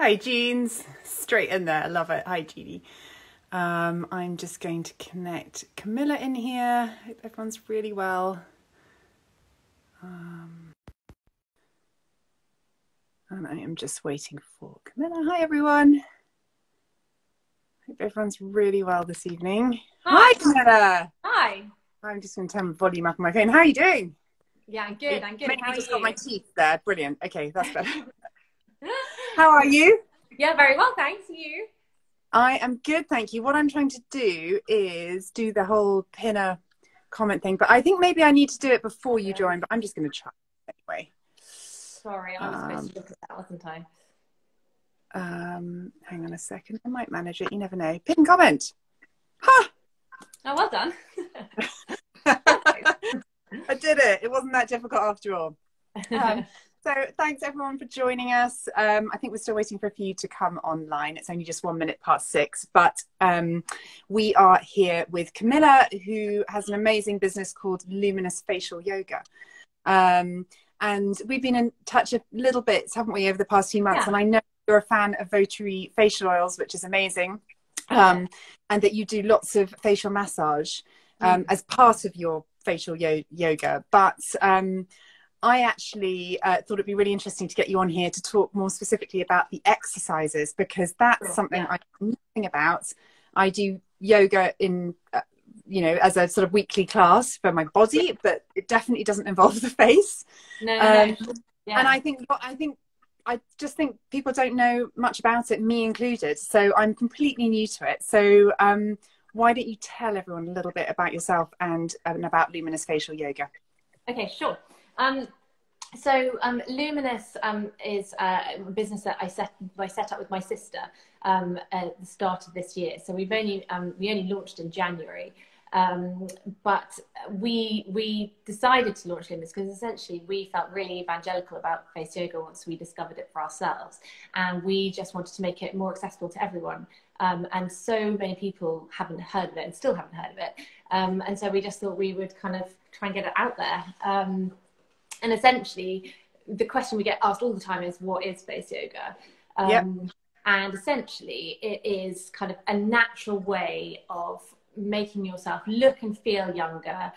Hi, Jeans. Straight in there. I love it. Hi, Jeannie. I'm just going to connect Camilla in here. Hope everyone's really well. And I am just waiting for Camilla. Hi, everyone. Hope everyone's really well this evening. Hi, Camilla. Hi. I'm just going to turn the volume up on my phone. How are you doing? Yeah, I'm good. I'm good. Maybe How are just you? got my teeth there. Brilliant. Okay, that's better. How are you? Yeah, very well, thanks. You? I am good, thank you. What I'm trying to do is do the whole pinner comment thing, but I think maybe I need to do it before you join, but I'm just going to try anyway. Sorry, I was supposed to look at that, wasn't I? Hang on a second. I might manage it. You never know. Pin comment. Ha! Oh, well done. I did it. It wasn't that difficult after all. So thanks everyone for joining us. I think we're still waiting for a few to come online. It's only just 1:06, but we are here with Camilla, who has an amazing business called Luminous Facial Yoga. And we've been in touch a little bit, haven't we, over the past few months? Yeah. And I know you're a fan of VOTARY facial oils, which is amazing. And that you do lots of facial massage as part of your facial yoga. But I actually thought it'd be really interesting to get you on here to talk more specifically about the exercises, because that's something I know nothing about. I do yoga in, as a sort of weekly class for my body, but it definitely doesn't involve the face. No. And I just think people don't know much about it, me included. So I'm completely new to it. So why don't you tell everyone a little bit about yourself and about Luminous Facial Yoga? Okay, sure. Luminous is a business that I set up with my sister at the start of this year. So we only launched in January, but we decided to launch Luminous because essentially we felt really evangelical about face yoga once we discovered it for ourselves, and we just wanted to make it more accessible to everyone. And so many people haven't heard of it and still haven't heard of it, and so we just thought we would kind of try and get it out there. And essentially, the question we get asked all the time is, what is face yoga? And essentially, it is kind of a natural way of making yourself look and feel younger,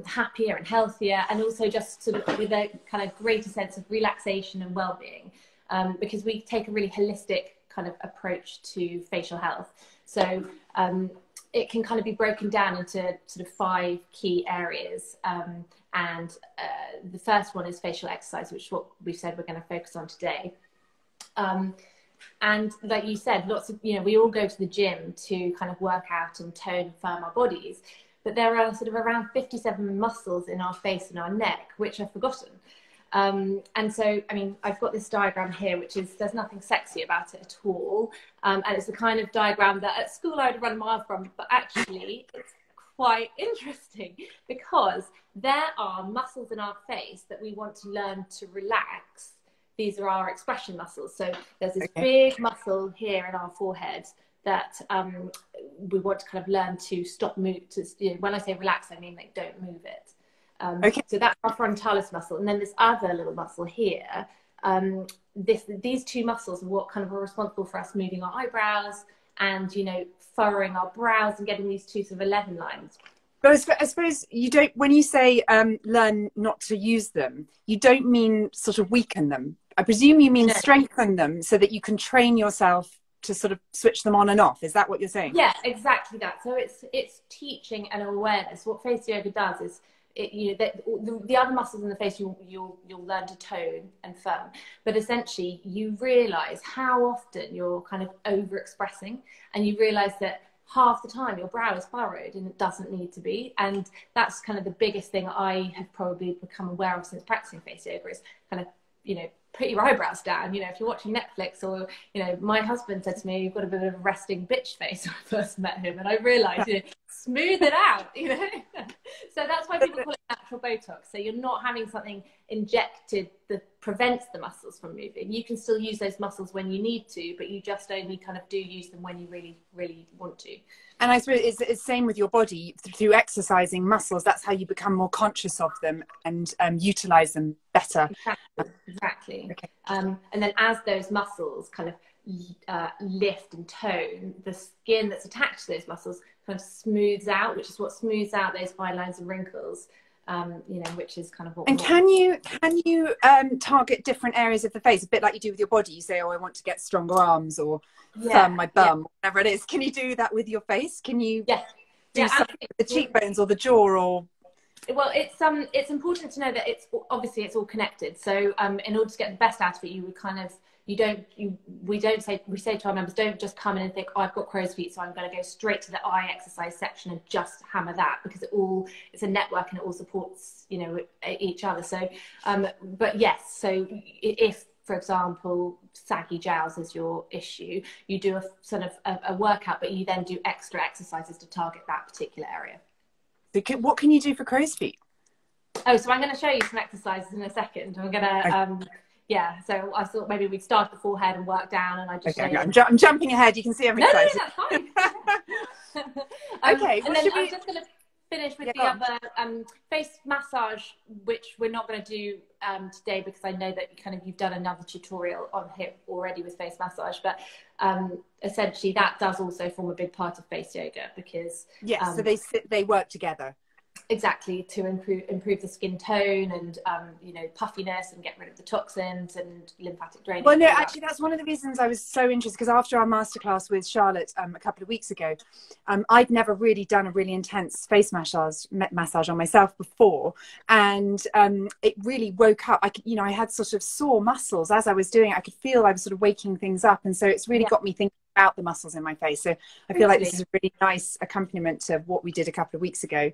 happier and healthier, and also just sort of with a kind of greater sense of relaxation and well-being, because we take a really holistic kind of approach to facial health. So it can kind of be broken down into sort of 5 key areas. And the first one is facial exercise, which is what we said we're going to focus on today. And like you said, we all go to the gym to kind of work out and tone and firm our bodies. But there are sort of around 57 muscles in our face and our neck, which are forgotten. And so, I mean, I've got this diagram here, which is, there's nothing sexy about it at all. And it's the kind of diagram that at school I'd run a mile from, but actually it's quite interesting because there are muscles in our face that we want to learn to relax. These are our expression muscles. So there's this big muscle here in our forehead that we want to kind of learn to stop move. When I say relax, I mean like don't move it. So that's our frontalis muscle, and then this other little muscle here. These 2 muscles are what kind of are responsible for us moving our eyebrows and furrowing our brows and getting these 2 sort of 11 lines. But I suppose you don't, when you say learn not to use them, you don't mean sort of weaken them. I presume you mean strengthen them so that you can train yourself to sort of switch them on and off. Is that what you're saying? Yeah, exactly that. So it's teaching and awareness. What face yoga does is, the other muscles in the face you'll learn to tone and firm, but essentially you realize how often you're kind of over expressing, and you realize that half the time your brow is furrowed and it doesn't need to be. And that's kind of the biggest thing I have probably become aware of since practicing face yoga, is kind of put your eyebrows down. If you're watching Netflix, or my husband said to me, you've got a bit of a resting bitch face when I first met him, and I realized smooth it out. So that's why people call it natural Botox. So you're not having something injected that prevents the muscles from moving. You can still use those muscles when you need to, but you just only kind of do use them when you really, really want to. And I suppose it's the same with your body. Through exercising muscles, that's how you become more conscious of them and utilize them better. Exactly. Okay. And then as those muscles kind of lift and tone, the skin that's attached to those muscles kind of smooths out, which is what smooths out those fine lines and wrinkles. You know, which is kind of what. And can you target different areas of the face, a bit like you do with your body? You say, oh, I want to get stronger arms, or firm my bum, whatever it is. Can you do that with your face? Can you do something with the cheekbones or the jaw, or? Well, it's important to know that it's all connected. So in order to get the best out of it, you would kind of we say to our members, don't just come in and think, oh, I've got crow's feet, so I'm going to go straight to the eye exercise section and just hammer that, because it's a network and it all supports, you know, each other. So but yes, so if, for example, saggy jowls is your issue, you do a sort of a workout, but you then do extra exercises to target that particular area. What can you do for crow's feet? Oh, so I'm going to show you some exercises in a second. I'm going to yeah, so I thought maybe we'd start at the forehead and work down, and I just I'm jumping ahead. You can see I'm excited. No, that's fine. Okay, and then I'm just going to finish with the other face massage, which we're not going to do today, because I know that you've done another tutorial on here already with face massage, but essentially that does also form a big part of face yoga, because so they work together. Exactly, to improve the skin tone and you know, puffiness, and get rid of the toxins and lymphatic drainage. Well, no, actually, that's one of the reasons I was so interested, because after our masterclass with Charlotte a couple of weeks ago, I'd never really done a really intense face massage on myself before, and it really woke up. I had sort of sore muscles as I was doing it. I could feel I was sort of waking things up, and so it's really got me thinking about the muscles in my face. So I feel like this is a really nice accompaniment to what we did a couple of weeks ago.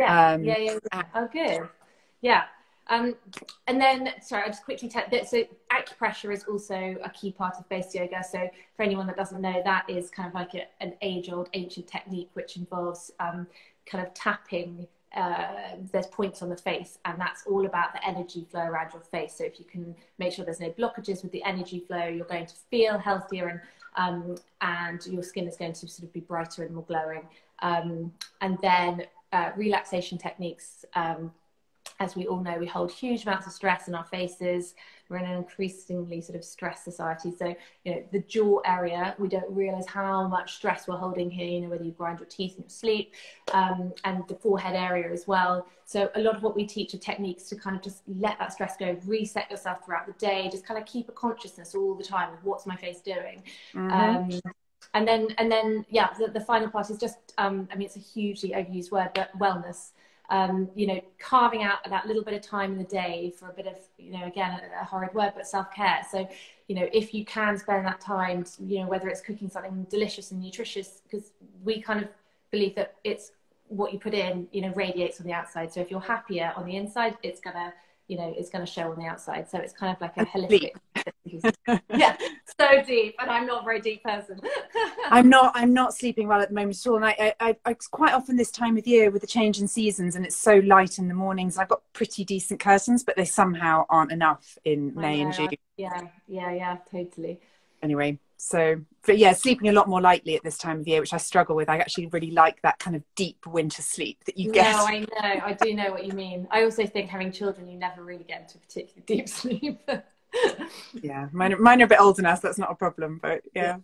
Oh, good. Yeah. And then, sorry, I'll just quickly tell that. So acupressure is also a key part of face yoga. So for anyone that doesn't know, that is kind of like an age-old ancient technique, which involves kind of tapping. There's points on the face, and that's all about the energy flow around your face. So if you can make sure there's no blockages with the energy flow, you're going to feel healthier, and your skin is going to sort of be brighter and more glowing. And then relaxation techniques. As we all know, we hold huge amounts of stress in our faces. We're in an increasingly sort of stressed society. So, you know, the jaw area, we don't realize how much stress we're holding here, you know, whether you grind your teeth in your sleep, and the forehead area as well. So a lot of what we teach are techniques to kind of just let that stress go, reset yourself throughout the day, just kind of keep a consciousness all the time of what's my face doing. And then, yeah, the final part is just, I mean, it's a hugely overused word, but wellness. You know, carving out that little bit of time in the day for a bit of, you know, again, a horrid word, but self-care. So, you know, if you can spend that time, you know, whether it's cooking something delicious and nutritious, because we kind of believe that it's what you put in, you know, radiates on the outside. So if you're happier on the inside, it's gonna, you know, it's going to show on the outside. So it's kind of like a holistic. Yeah, so deep, and I'm not a very deep person. I'm not sleeping well at the moment at all. And I quite often this time of year with the change in seasons, and it's so light in the mornings, I've got pretty decent curtains, but they somehow aren't enough in May and June. Yeah, totally. Anyway, but yeah, sleeping a lot more lightly at this time of year, which I struggle with. I actually really like that kind of deep winter sleep that you get. No, I know. I do know what you mean. I also think having children, you never really get into particularly deep sleep. Yeah, mine are a bit older now, so that's not a problem, but yeah.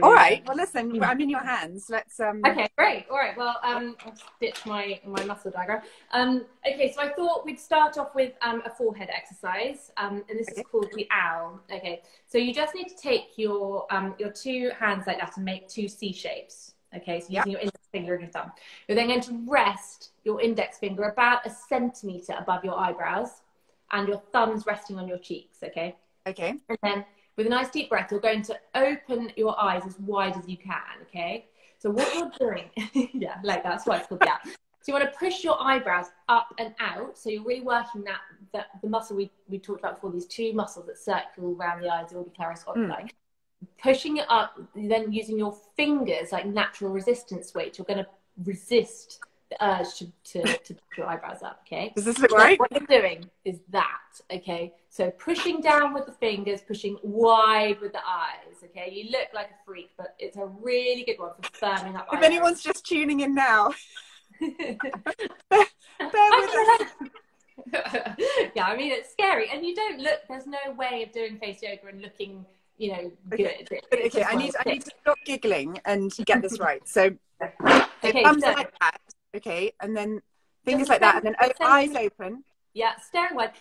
All right, well listen, I'm in your hands. Let's Okay, great. All right, well, I'll ditch my muscle diagram. Okay, so I thought we'd start off with a forehead exercise, and this is called the owl. Okay, so you just need to take your two hands like that and make two C shapes. Okay, so using your index finger and your thumb. You're then going to rest your index finger about 1 centimeter above your eyebrows, and your thumbs resting on your cheeks, okay? Okay. And then with a nice deep breath, you're going to open your eyes as wide as you can, okay? So what you're doing, yeah, like that's why it's called that. So you want to push your eyebrows up and out. So you're really working the muscle we talked about before, these two muscles that circle around the eyes, the orbicularis oculi. Pushing it up, then using your fingers like natural resistance weight, you're going to resist the urge to push your eyebrows up, okay? Does this look right? What you're doing is that, okay? So pushing down with the fingers, pushing wide with the eyes, okay? You look like a freak, but it's a really good one for firming up eyebrows. If anyone's just tuning in now, bear with us. Yeah, I mean, it's scary. And you don't look, there's no way of doing face yoga and looking you know, Okay. good. Okay, I need to stop giggling and get this right. So, okay, thumbs so like that. Okay, and then fingers like that, and then eyes open. Yeah, staring wide.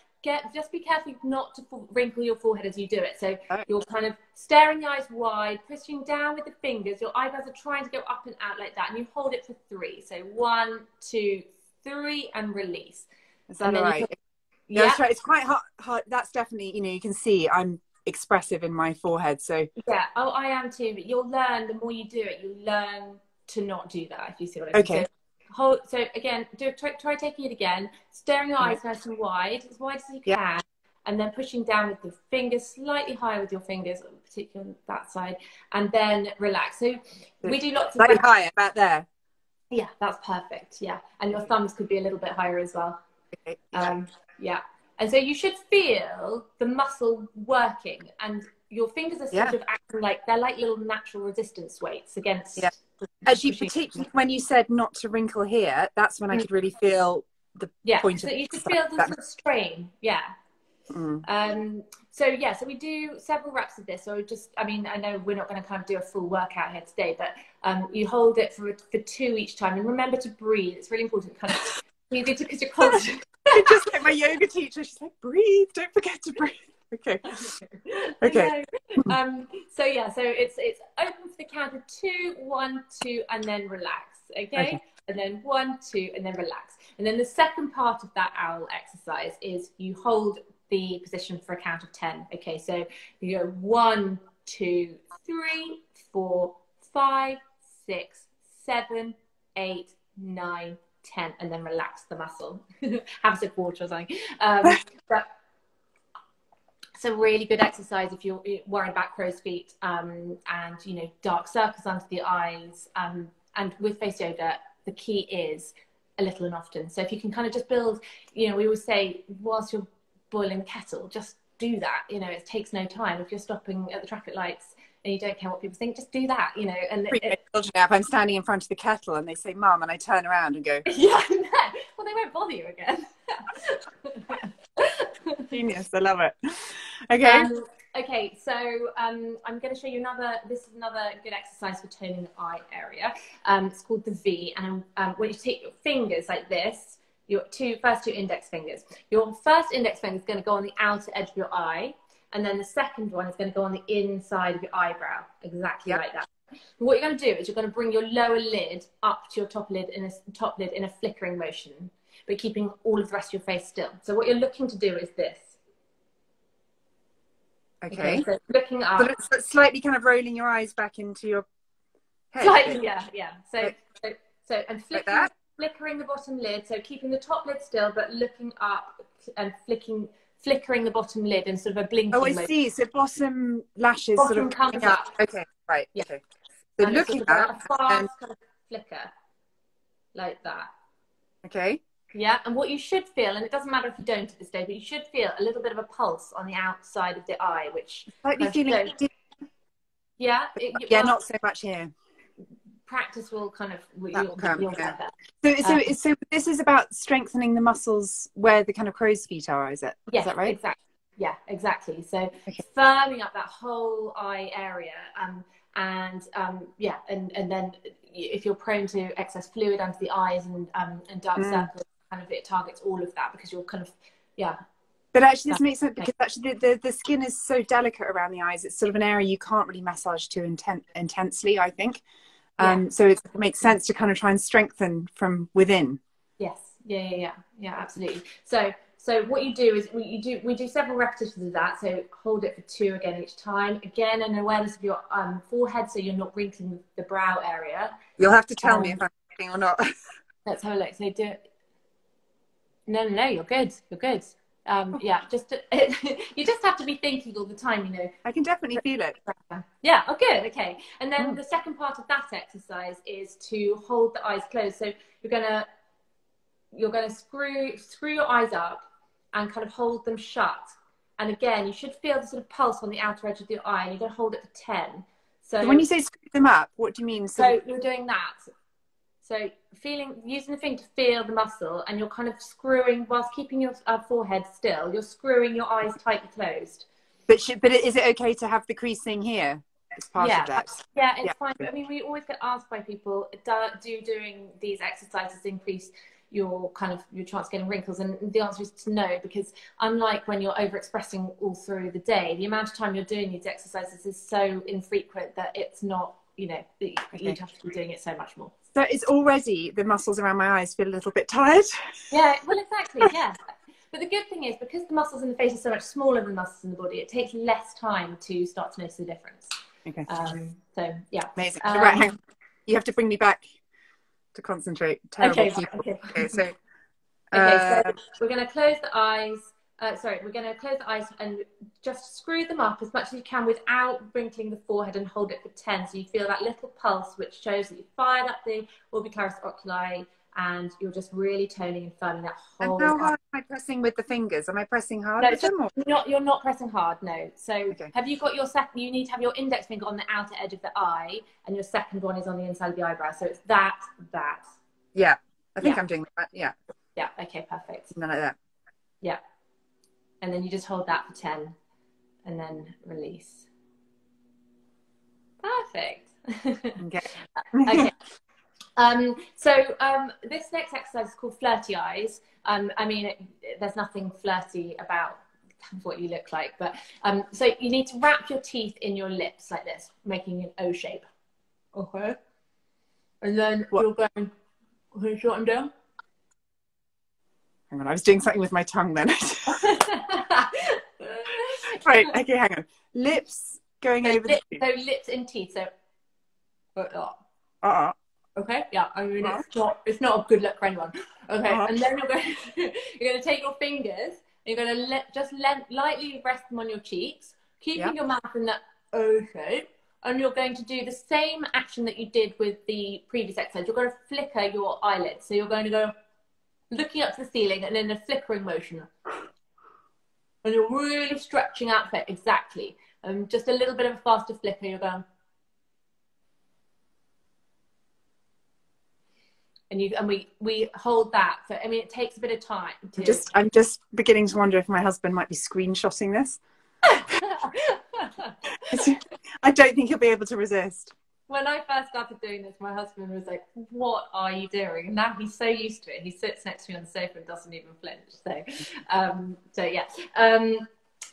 Just be careful not to wrinkle your forehead as you do it. So you're kind of staring the eyes wide, pushing down with the fingers. Your eyebrows are trying to go up and out like that, and you hold it for 3. So 1, 2, 3, and release. Is that all right? Yeah, it's quite hard. That's definitely, you know, you can see I'm expressive in my forehead. So yeah, oh, I am too. But you'll learn, the more you do it, you'll learn to not do that. If you see what I mean. Okay. So again, try taking it again. Staring your eyes nice and wide as you can, and then pushing down with the fingers slightly higher with your fingers, particularly on that side, and then relax. So we do lots of slightly higher, about there. Yeah, that's perfect. Yeah, and your thumbs could be a little bit higher as well. Okay. Yeah, and so you should feel the muscle working, and your fingers are sort of acting like they're like little natural resistance weights against. Yeah. Actually, particularly when you said not to wrinkle here, that's when I could really feel the point so of you should feel the sort of strain. Yeah. So we do several reps of this. So I know we're not going to kind of do a full workout here today, but you hold it for 2 each time, and remember to breathe. It's really important. Kind of because you're conscious. Just like my yoga teacher, she's like, breathe. Don't forget to breathe. Okay. Okay. So it's open for the count of 2, 1, 2, and then relax. Okay. And then 1, 2, and then relax. And then the second part of that owl exercise is you hold the position for a count of 10. Okay, so you go 1, 2, 3, 4, 5, 6, 7, 8, 9, 10, and then relax the muscle. Have a sip of water or something. But it's a really good exercise if you're worried about crow's feet and you know, dark circles under the eyes. And with face yoga, the key is a little and often. So if you can kind of just build, you know, we always say whilst you're boiling the kettle, just do that. You know, it takes no time. If you're stopping at the traffic lights and you don't care what people think, just do that. You know, and if I'm standing in front of the kettle and they say "Mum," and I turn around and go, yeah, no. Well, they won't bother you again. Genius, I love it. Okay. Okay, so I'm going to show you another good exercise for toning the eye area. It's called the V, and when you take your fingers like this, your first two index fingers, your first index finger is going to go on the outer edge of your eye, and then the second one is going to go on the inside of your eyebrow, exactly like that. What you're going to do is you're going to bring your lower lid up to your top lid in a flickering motion, but keeping all of the rest of your face still. So what you're looking to do is this. Okay. So looking up. So slightly kind of rolling your eyes back into your head. Slightly, yeah. So and like flickering the bottom lid. So keeping the top lid still, but looking up and flickering the bottom lid in sort of a blinking motion. See. So bottom lashes sort of comes up. Okay, right. Yeah. Okay. So and looking up. A fast kind of flicker. Like that. Okay. Yeah, and what you should feel, and it doesn't matter if you don't at this stage, but you should feel a little bit of a pulse on the outside of the eye, which slightly feeling. Yeah. Not so much here. Practice will kind of you'll get that. So this is about strengthening the muscles where the kind of crow's feet are, is it? Yeah, is that right? Exactly. Yeah, exactly. So firming up that whole eye area, and then if you're prone to excess fluid under the eyes and dark circles, kind of it targets all of that because you're kind of But actually, this makes sense because actually the skin is so delicate around the eyes. It's sort of an area you can't really massage too intensely, I think. So it makes sense to kind of try and strengthen from within. Yes. Yeah, absolutely. So what you do is we do several repetitions of that. So hold it for 2 again each time. Again, an awareness of your forehead, so you're not wrinkling the brow area. You'll have to tell me if I'm wrinkling or not. Let's have a look. So do it. No, you're good. You're good. You just have to be thinking all the time, you know. I can definitely feel it. Yeah. Oh, good. Okay. And then the second part of that exercise is to hold the eyes closed. So you're gonna screw your eyes up and kind of hold them shut. And again, you should feel the sort of pulse on the outer edge of the eye, and you're gonna hold it for 10. So when you say screw them up, what do you mean? So you're doing that. So using the finger to feel the muscle, and you're kind of screwing, whilst keeping your forehead still, you're screwing your eyes tightly closed. But is it okay to have the creasing here as part of that? Yeah, it's fine. But I mean, we always get asked by people, do doing these exercises increase your chance of getting wrinkles? And the answer is no, because unlike when you're overexpressing all through the day, the amount of time you're doing these exercises is so infrequent that it's not, you'd have to be doing it so much more. So it's already, the muscles around my eyes feel a little bit tired. Yeah, well, exactly, yeah. But the good thing is, because the muscles in the face are so much smaller than the muscles in the body, it takes less time to start to notice the difference. Okay. So, yeah. Amazing. Right, hang on. You have to bring me back to concentrate. Terrible people. Okay, so... so we're going to close the eyes. We're going to close the eyes and just screw them up as much as you can without wrinkling the forehead, and hold it for 10. So you feel that little pulse, which shows that you've fired up the orbicularis oculi, and you're just really toning and firming that whole... And how hard am I pressing with the fingers? Am I pressing hard No, with them? Or? You're not pressing hard, no. So have you got your second... You need to have your index finger on the outer edge of the eye, and your second one is on the inside of the eyebrow. So it's that. Yeah, I think I'm doing that, yeah. Yeah, okay, perfect. Something like that. Yeah. And then you just hold that for 10, and then release. Perfect. Okay. This next exercise is called flirty eyes. I mean, there's nothing flirty about what you look like, but so you need to wrap your teeth in your lips like this, making an O shape. Okay. And then you're going, can you shorten down? Hang on, I was doing something with my tongue then. Right, okay, hang on. Lips going over the teeth. So lips and teeth, so... Okay, yeah, I mean, it's not a good look for anyone. Okay, and then you're going to take your fingers, and you're going to lightly rest them on your cheeks, keeping your mouth in that O shape, and you're going to do the same action that you did with the previous exercise. You're going to flicker your eyelids, so you're going to go looking up to the ceiling and in a flickering motion. And you're really stretching out for it, exactly. Just a little bit of a faster flicker, you're going... And we hold that for, I mean, it takes a bit of time to... I'm just beginning to wonder if my husband might be screenshotting this. I don't think he'll be able to resist. When I first started doing this, my husband was like, what are you doing? And now he's so used to it. He sits next to me on the sofa and doesn't even flinch. So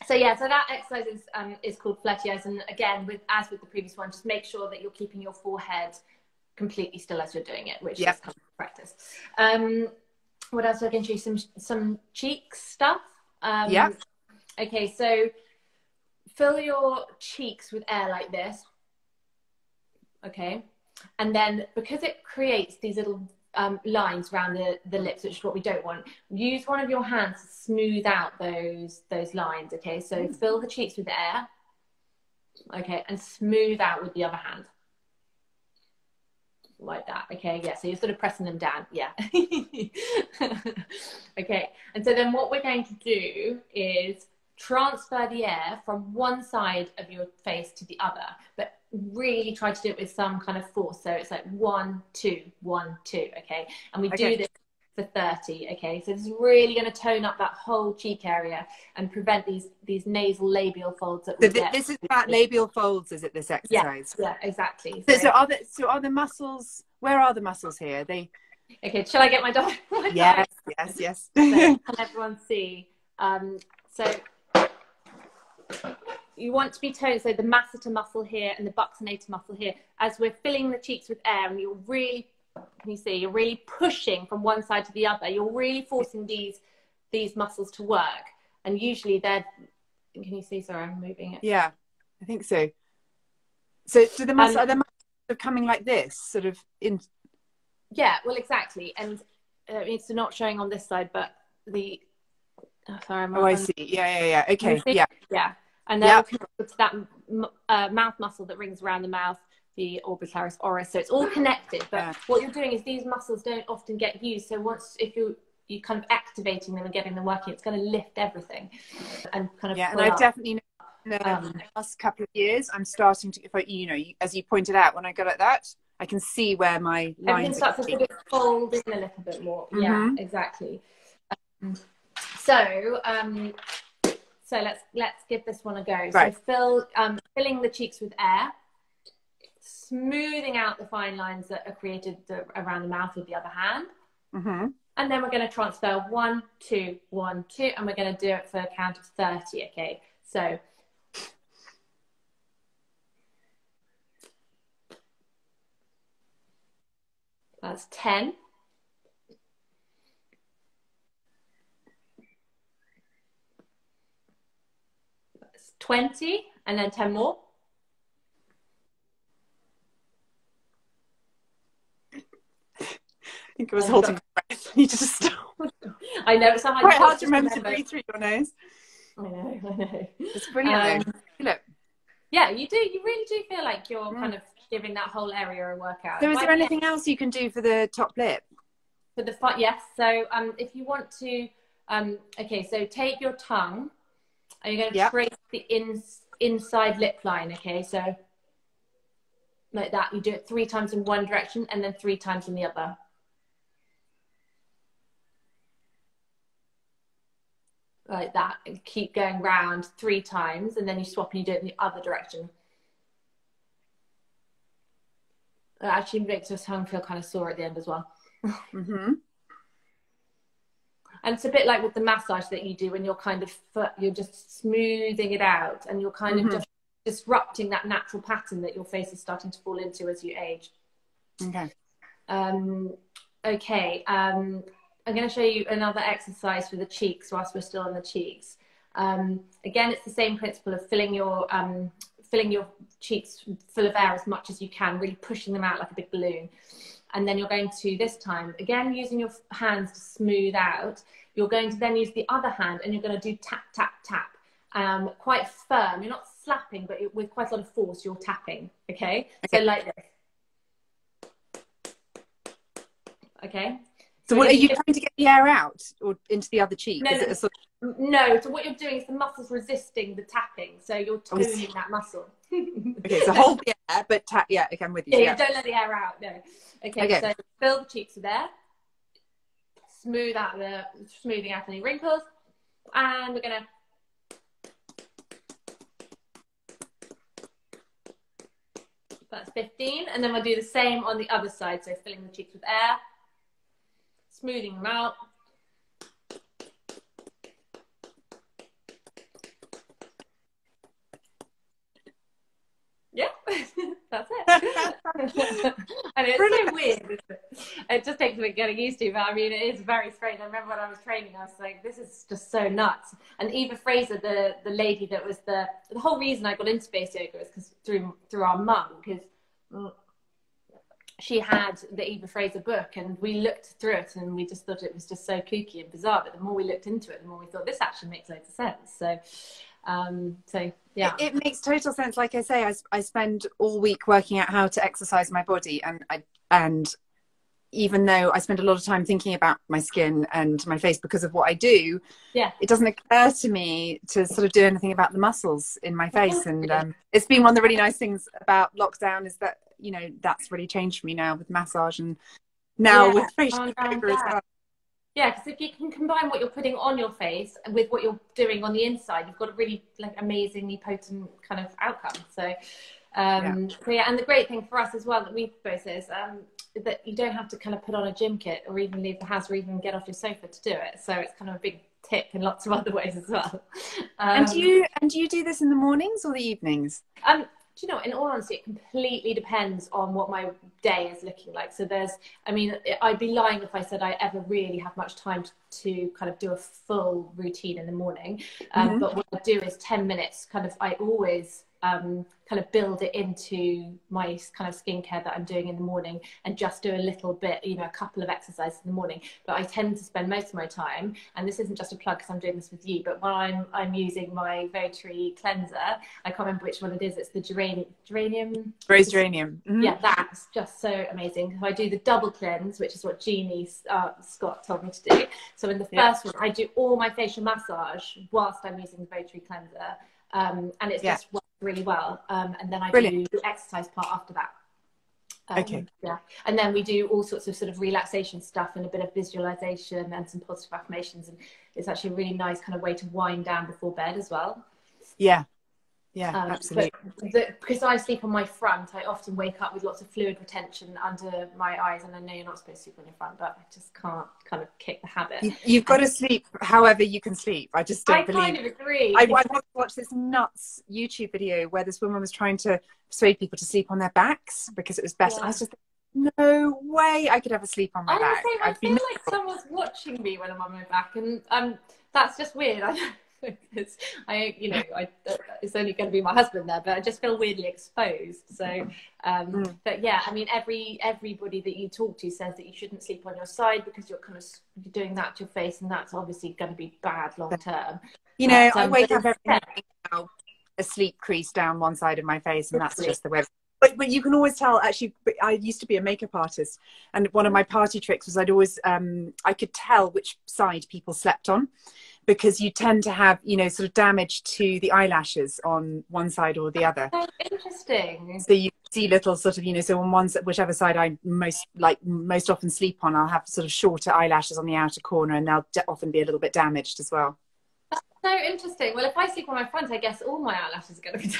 that exercise is called flirty eyes. And again, as with the previous one, just make sure that you're keeping your forehead completely still as you're doing it, which is kind of practice. What else? I can show you some cheek stuff. Okay, so fill your cheeks with air like this. Okay, and then because it creates these little lines around the lips, which is what we don't want, use one of your hands to smooth out those lines. Okay, so fill the cheeks with air, okay, and smooth out with the other hand like that. Okay, yeah, so you're sort of pressing them down. Yeah. Okay, and so then what we're going to do is transfer the air from one side of your face to the other, but really try to do it with some kind of force. So it's like 1, 2, 1, 2. Okay, and we do this for 30. Okay, so this is really going to tone up that whole cheek area and prevent these nasal labial folds that we get. This is about labial folds, is it, this exercise? Yeah, exactly. So are the muscles, where are the muscles here? Okay, shall I get my dog? Yes. So can everyone see? So you want to be toned, so the masseter muscle here and the buccinator muscle here, as we're filling the cheeks with air, and you're really, can you see, you're really pushing from one side to the other. You're really forcing these muscles to work, and usually they're, can you see, sorry, I'm moving it. Yeah, I think so. So do the muscles, are the muscles coming like this, sort of in? Yeah, well, exactly. And it's not showing on this side, but I see. Yeah. Okay. Yeah. And then we'll connect to that mouth muscle that rings around the mouth, the orbicularis oris. So it's all connected. But what you're doing is these muscles don't often get used. So if you're kind of activating them and getting them working, it's going to lift everything and kind of. Yeah, and I've definitely in the last couple of years, I'm starting to, as you pointed out, when I go like that, I can see where my lines are. Everything starts to fold in a little So let's give this one a go. Right. So filling the cheeks with air, smoothing out the fine lines that are created around the mouth with the other hand. Mm-hmm. And then we're going to transfer 1, 2, 1, 2, and we're going to do it for a count of 30, okay? So that's 10. That's 20, and then 10 more. I think I was holding my breath. I need to just stop. I know, it's quite hard to remember to breathe through your nose. I know. It's brilliant. Look. Yeah, you do. You really do feel like you're kind of giving that whole area a workout. So is there anything else you can do for the top lip? For the front, yes. So if you want to, okay, so take your tongue and you're going to trace the inside lip line, okay? So like that. You do it 3 times in one direction and then 3 times in the other. Like that, and keep going round 3 times, and then you swap and you do it in the other direction. It actually makes your tongue feel kind of sore at the end as well. Mm-hmm. And it's a bit like with the massage that you do when you're kind of, you're just smoothing it out, and you're kind of just disrupting that natural pattern that your face is starting to fall into as you age. Okay. Okay. I'm going to show you another exercise for the cheeks whilst we're still on the cheeks. Again, it's the same principle of filling your cheeks full of air as much as you can, really pushing them out like a big balloon. And then you're going to, this time, again, using your hands to smooth out, you're going to then use the other hand and you're going to do tap, tap, tap. Quite firm. You're not slapping, but with quite a lot of force, you're tapping. Okay? So like this. Okay? So what, are you trying to get the air out or into the other cheek? No, so what you're doing is the muscle's resisting the tapping. So you're toning that muscle. Okay, so hold the air, but tap. Yeah, okay, I'm with you. Yeah, don't let the air out, no. Okay, so fill the cheeks with air. Smoothing out any wrinkles. And we're going to... That's 15. And then we'll do the same on the other side. So filling the cheeks with air. Smoothing them out. Yeah, that's it. And it's so weird, isn't it? It just takes a bit getting used to, but I mean, it is very strange. I remember when I was training, I was like, this is just so nuts. And Eva Fraser, the lady that was the whole reason I got into space yoga was because through our mum, because she had the Eva Fraser book and we looked through it and we just thought it was just so kooky and bizarre. But the more we looked into it, the more we thought this actually makes loads of sense. So yeah, it makes total sense. Like I say, I spend all week working out how to exercise my body, and even though I spend a lot of time thinking about my skin and my face because of what I do, it doesn't occur to me to sort of do anything about the muscles in my face. And it's been one of the really nice things about lockdown is that, you know, that's really changed for me now with massage and now with facial yoga as well. Yeah, because if you can combine what you're putting on your face with what you're doing on the inside, you've got a really like amazingly potent kind of outcome. So and the great thing for us as well that we both is that you don't have to kind of put on a gym kit or even leave the house or even get off your sofa to do it. So it's kind of a big tip in lots of other ways as well. And do you do this in the mornings or the evenings? Do you know, in all honesty, it completely depends on what my day is looking like. So I'd be lying if I said I ever really have much time to kind of do a full routine in the morning. But what I do is 10 minutes I always kind of build it into my kind of skincare that I'm doing in the morning and just do a little bit, you know, a couple of exercises in the morning. But I tend to spend most of my time, and this isn't just a plug because I'm doing this with you, but when I'm using my VOTARY cleanser, I can't remember which one it is. It's the geranium. Rose geranium. Yeah, that's just so amazing. So I do the double cleanse, which is what Jeannie Scott told me to do. So in the first one, I do all my facial massage whilst I'm using the VOTARY cleanser. And it's just worked really well. And then I do the exercise part after that. Okay. Yeah, and then we do all sorts of sort of relaxation stuff and a bit of visualization and some positive affirmations, and it's actually a really nice kind of way to wind down before bed as well. Yeah. Yeah, absolutely. But because I sleep on my front, I often wake up with lots of fluid retention under my eyes, and I know you're not supposed to sleep on your front, but I just can't kind of kick the habit. You've got to sleep however you can sleep. I just don't believe. I kind of agree. I watched this nuts YouTube video where this woman was trying to persuade people to sleep on their backs because it was better. Yeah. I was just no way I could ever sleep on my back. I feel like someone's watching me when I'm on my back, and that's just weird. Because it's only going to be my husband there, but I just feel weirdly exposed. So, but yeah, I mean, everybody that you talk to says that you shouldn't sleep on your side because you're doing that to your face, and that's obviously going to be bad long term. You know, I wake up every morning now, a sleep crease down one side of my face, and that's just the way. But you can always tell. Actually, I used to be a makeup artist, and one of my party tricks was I'd always I could tell which side people slept on, because you tend to have, you know, sort of damage to the eyelashes on one side or the other. Oh, interesting. So you see little sort of, you know, so on one side, whichever side I most often sleep on, I'll have sort of shorter eyelashes on the outer corner, and they'll often be a little bit damaged as well. That's so interesting. Well, if I sleep on my front, I guess all my eyelashes are going to be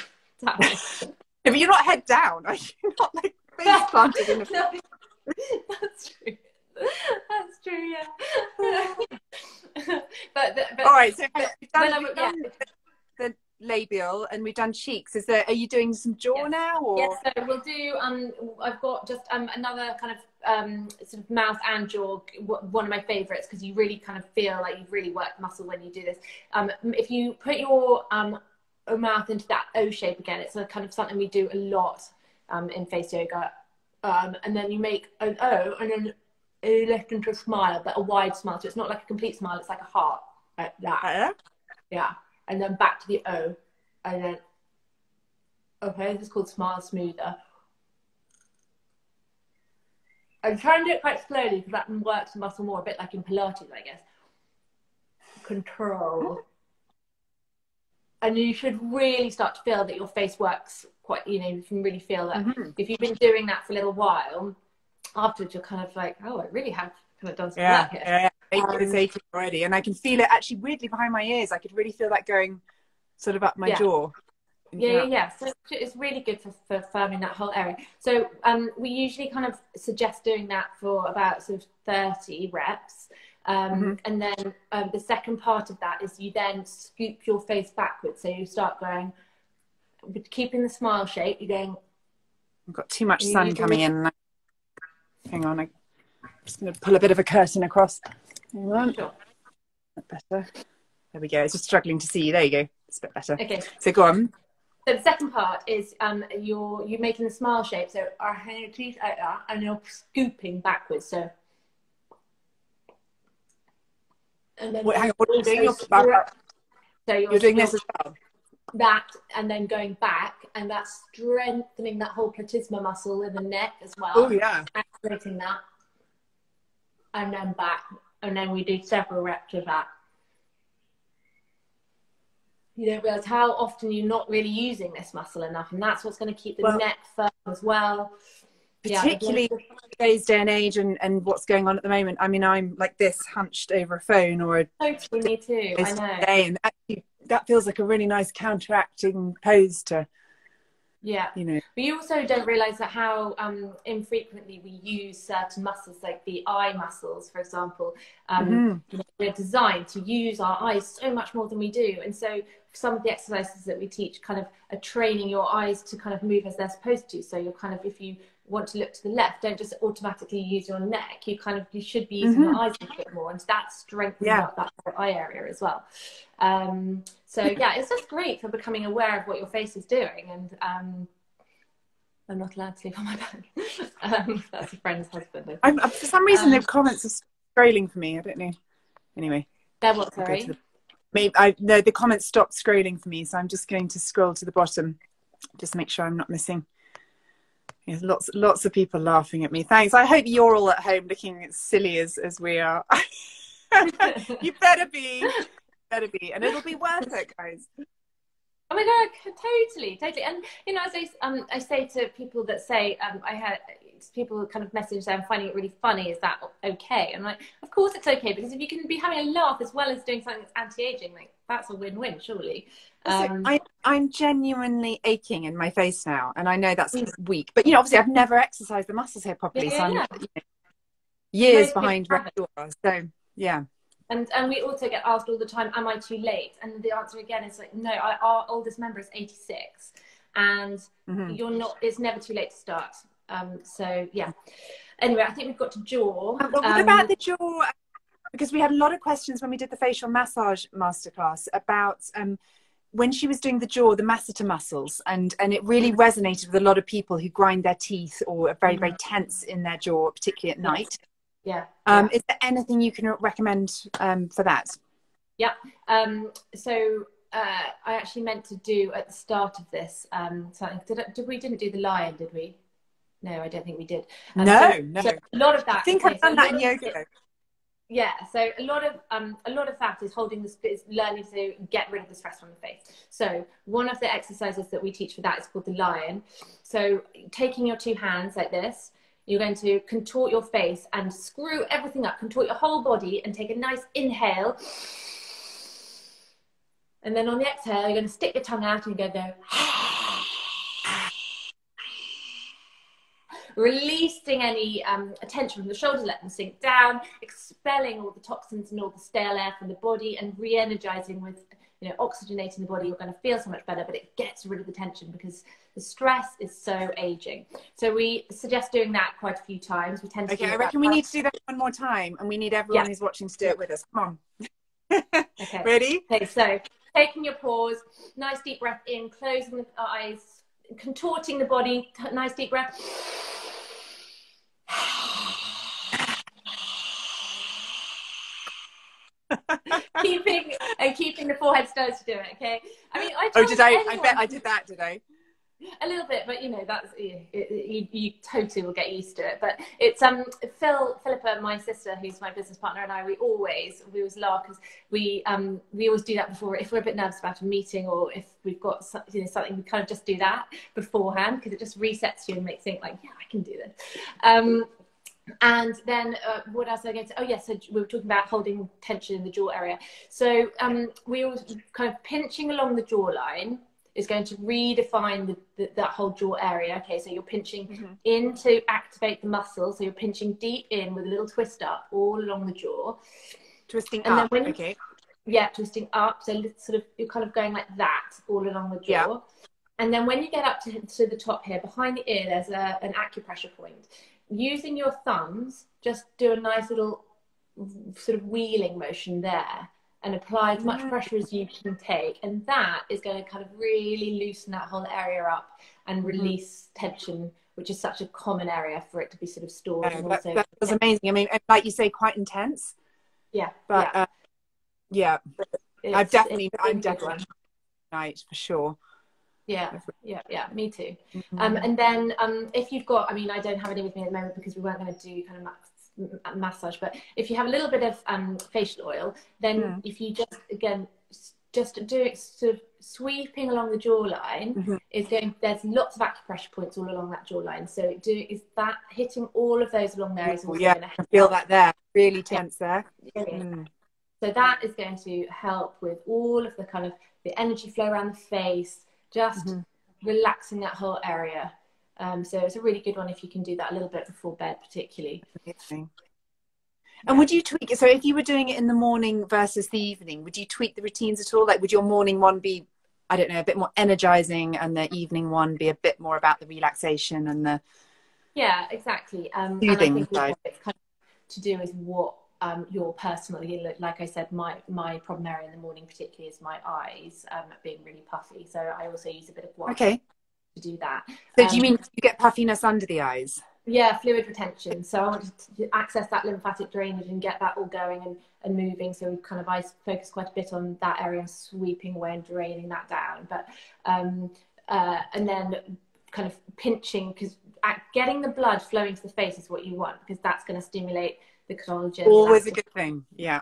damaged. Yeah, but you're not head down. You're not like face planted in the No, that's true. That's true, yeah. but all right, so we've done the labial and we've done cheeks. Are you doing some jaw now? Or? Yes, so we'll do, I've got just another kind of sort of mouth and jaw, one of my favourites, because you really kind of feel like you've really worked muscle when you do this. If you put your mouth into that O shape again, it's a kind of something we do a lot in face yoga, and then you make an O and then you lift into a smile, but a wide smile, so it's not like a complete smile, it's like a heart, like that. Yeah, and then back to the O, and then okay, this is called smile smoother. I'm trying to do it quite slowly because that works the muscle more, a bit like in Pilates, I guess. Control. And you should really start to feel that your face works quite, you know, you can really feel that. If you've been doing that for a little while, afterwards you're kind of like, oh, I really have kind of done some work here. Yeah, it's aching already. And I can feel it actually weirdly behind my ears. I could really feel that going sort of up my jaw. Yeah. So it's really good for firming that whole area. So we usually kind of suggest doing that for about sort of 30 reps. And then the second part of that is you then scoop your face backwards. So you start going, keeping the smile shape, you're going... I've got too much sun coming in. Hang on, I'm just going to pull a bit of a curtain across. Hang on. Sure. Better. There we go. It's just struggling to see you. There you go. It's a bit better. Okay. So go on. So the second part is you're making the smile shape. So our teeth like that, and you're scooping backwards. So... And then hang on, what are you doing? You're doing this as well. That, and then going back, and that's strengthening that whole platysma muscle in the neck as well. Oh yeah. Activating that, and then back, and then we do several reps of that. You don't realise how often you're not really using this muscle enough, and that's what's going to keep the neck firm as well. Particularly today's day and age and what's going on at the moment. I mean, I'm like this, hunched over a phone or a... Totally, me too, I know. And actually, that feels like a really nice counteracting pose to... Yeah, you know. But you also don't realise that how infrequently we use certain muscles, like the eye muscles, for example. You know, we're designed to use our eyes so much more than we do. And so some of the exercises that we teach kind of are training your eyes to kind of move as they're supposed to. So you're kind of, if you want to look to the left, don't just automatically use your neck. You should be using your eyes a bit more, and that strengthens up that eye area as well. So yeah, it's just great for becoming aware of what your face is doing. And I'm not allowed to sleep on my back. That's a friend's husband. For some reason, the comments are scrolling for me. I don't know. Anyway, they're what? Sorry. No, the comments stopped scrolling for me, so I'm just going to scroll to the bottom, just make sure I'm not missing. There's lots of people laughing at me. Thanks. I hope you're all at home looking as silly as we are. You better be. And it'll be worth it, guys. Oh my God, totally. And, you know, as I say to people that say, people kind of message saying, I'm finding it really funny. Is that okay? And I'm like, of course it's okay, because if you can be having a laugh as well as doing something that's anti-aging, like that's a win-win, surely. I'm genuinely aching in my face now, and I know that's weak, but obviously I've never exercised the muscles here properly, so I'm years behind where you are. So yeah. And we also get asked all the time, am I too late? And the answer again is like, no, our oldest member is 86, and you're not, it's never too late to start. So yeah. Anyway, I think we've got to jaw. What about the jaw? Because we had a lot of questions when we did the facial massage masterclass about when she was doing the jaw, the masseter muscles, and it really resonated with a lot of people who grind their teeth or are very, very tense in their jaw, particularly at night. Yeah. Is there anything you can recommend for that? Yeah. So I actually meant to do at the start of this something. We didn't do the lion, did we? No, I don't think we did. No. So a lot of that. I think I've done that in yoga. Yeah, so a lot of that is learning to get rid of the stress from the face. So one of the exercises that we teach for that is called the lion. So taking your two hands like this, you're going to contort your face and screw everything up, contort your whole body, and take a nice inhale. And then on the exhale, you're going to stick your tongue out and you're going to go. Releasing any tension from the shoulders, let them sink down, expelling all the toxins and all the stale air from the body, and re-energizing with, oxygenating the body. You're going to feel so much better, but it gets rid of the tension because the stress is so aging. So we suggest doing that quite a few times. We tend to do I reckon we need to do that one more time, and we need everyone who's watching to do it with us. Come on. Okay. Ready? Okay, so taking your pause, nice deep breath in, closing the eyes, contorting the body, nice deep breath. keeping the forehead stirs to do it. Okay. I mean, I bet I did that. Did I? A little bit, but that's you totally will get used to it. But it's Philippa, my sister, who's my business partner, and I. We always laugh because we always do that before. If we're a bit nervous about a meeting, or if we've got something, we kind of just do that beforehand because it just resets you and makes you think like, yeah, I can do this. And then what else was I going to say? Oh yes, so we were talking about holding tension in the jaw area. So we were kind of pinching along the jawline is going to redefine that whole jaw area. Okay, so you're pinching in to activate the muscle. So you're pinching deep in with a little twist up all along the jaw. Twisting and up, then okay. Yeah, twisting up. So sort of you're kind of going like that all along the jaw. Yeah. And then when you get up to the top here, behind the ear, there's an acupressure point. Using your thumbs, just do a nice little sort of wheeling motion there and apply as much pressure as you can take. And that is going to kind of really loosen that whole area up and release tension, which is such a common area for it to be sort of stored. And also, that was amazing. I mean, like you say, quite intense. Yeah. But I'm definitely night for sure. Yeah, me too. And then if you've got, I mean, I don't have any with me at the moment because we weren't going to do kind of massage, but if you have a little bit of facial oil, then if you just do it sort of sweeping along the jawline, there's lots of acupressure points all along that jawline. So is that hitting all of those along there is also going to help. Feel that there, really tense there. So that is going to help with all of the kind of the energy flow around the face, just relaxing that whole area. So it's a really good one if you can do that a little bit before bed, particularly. And would you tweak it? So if you were doing it in the morning versus the evening, would you tweak the routines at all? Like, would your morning one be, I don't know, a bit more energizing, and the evening one be a bit more about the relaxation and the exactly. And I think what it's kind of to do is what your personal, like I said, my problem area in the morning particularly is my eyes being really puffy. So I also use a bit of water to do that. So do you mean you get puffiness under the eyes? Yeah, fluid retention. So I want to access that lymphatic drainage and get that all going and moving. So I focus quite a bit on that area and sweeping away and draining that down. But and then kind of pinching, because getting the blood flowing to the face is what you want, because that's going to stimulate the collagen. Always a good thing. Yeah.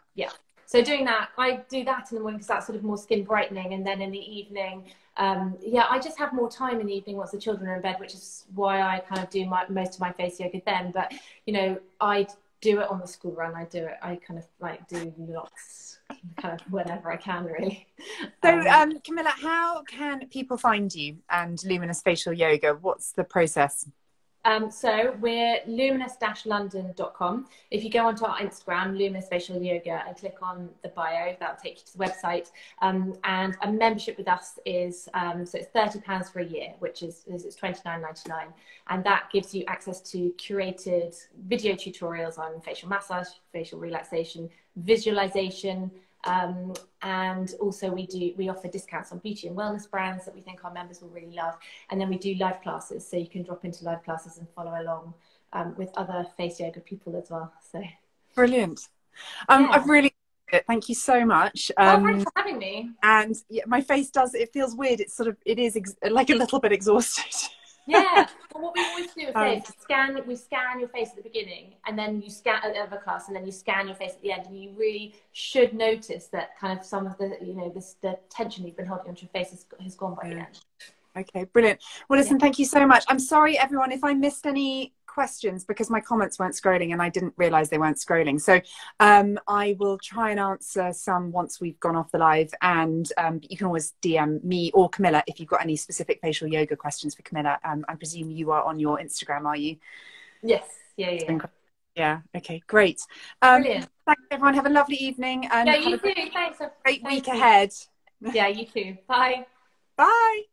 So doing that, I do that in the morning because that's sort of more skin brightening, and then in the evening, yeah, I just have more time in the evening once the children are in bed, which is why I kind of do most of my face yoga then. But you know, I do it on the school run. I kind of like do lots, kind of whenever I can, really. So, Camilla, how can people find you and Luminous Facial Yoga? What's the process? So we're luminous-london.com. If you go onto our Instagram, Luminous Facial Yoga, and click on the bio, that'll take you to the website. And a membership with us is, so it's £30 for a year, which is it's £29.99. And that gives you access to curated video tutorials on facial massage, facial relaxation, visualization, and also we offer discounts on beauty and wellness brands that we think our members will really love, and then we do live classes, so you can drop into live classes and follow along with other face yoga people as well. So brilliant. Yeah. I've really enjoyed it. Thank you so much. Thanks for having me. And yeah, my face it feels weird. It's sort of, it is like a little bit exhausted. Yeah, well, what we always do is we scan your face at the beginning, and then you scan at the other class, and then you scan your face at the end, and you really should notice that kind of some of the, you know, the tension you've been holding onto your face has gone by the end. Okay, brilliant. Well, listen, thank you so much. I'm sorry, everyone, if I missed any questions because my comments weren't scrolling and I didn't realize they weren't scrolling. So I will try and answer some once we've gone off the live, and you can always DM me or Camilla if you've got any specific facial yoga questions for Camilla. I presume you are on your Instagram, are you? Yes. Yeah. Yeah. Okay, great. Brilliant. Thanks, everyone. Have a lovely evening, and yeah, you too. Thanks. Great week ahead. Yeah, you too. Bye. Bye.